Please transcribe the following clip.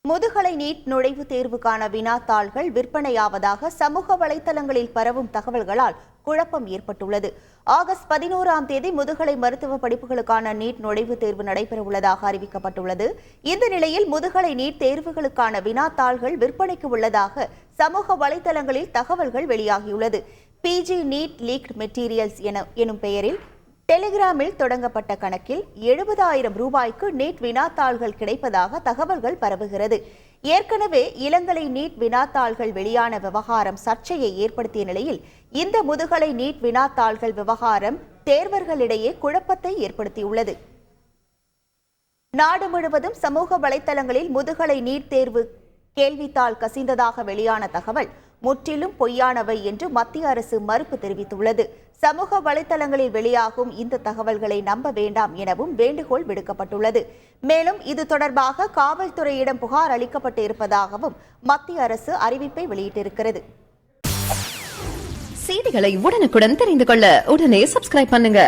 முதுகலை நீட் நுழைவுத் தேர்வுக்கான வினாத்தாள்கள் விற்பனையாவதாக சமூக வலைதளங்களில் பரவும் தகவல்களால் குழப்பம் ஏற்பட்டுள்ளது. ஆகஸ்ட் 11ஆம் தேதி முதுகலை மருத்துவ படிப்புகளுக்கான நீட் நுழைவுத் தேர்வு நடைபெறவுள்ளதாக அறிவிக்கப்பட்டுள்ளது. இந்த நிலையில் முதுகலை நீட் தேர்வுகளுக்கான வினாத்தாள்கள் விற்பனைக்கு உள்ளதாக சமூக வலைதளங்களில் தகவல்கள் வெளியாகியுள்ளது. பிஜி நீட் லீக்ட் மெட்டீரியல்ஸ் எனும் பெயரில் டெலிகிராமில் தொடங்கப்பட்ட கணக்கில் 70,000 ரூபாய்க்கு நீட் வினாத்தாள்கள் கிடைப்பதாக தகவல்கள் பரவுகிறது. ஏற்கனவே இளங்கலை நீட் வினாத்தாள்கள் வெளியான விவகாரம் சர்ச்சையை ஏற்படுத்திய நிலையில் இந்த முதுகலை நீட் வினாத்தாள்கள் விவகாரம் தேர்வர்களிடையே குழப்பத்தை ஏற்படுத்தியுள்ளது. நாடு முழுவதும் சமூக வலைதளங்களில் முதுகலை நீட் தேர்வு கேள்வித்தாள் கசிந்ததாக வெளியான தகவல் முற்றிலும் பொய்யானவை என்று மத்திய அரசு மறுப்பு தெரிவித்துள்ளது. சமூக வலைதளங்களில் வெளியாகும் இந்த தகவல்களை நம்ப வேண்டாம் எனவும் வேண்டுகோள் விடுக்கப்பட்டுள்ளது. மேலும் இது தொடர்பாக காவல்துறையிடம் புகார் அளிக்கப்பட்டு இருப்பதாகவும் மத்திய அரசு அறிவிப்பை வெளியிட்டிருக்கிறது. செய்திகளை உடனுக்குடன் தெரிந்து கொள்ள உடனே சப்ஸ்கிரைப் பண்ணுங்க.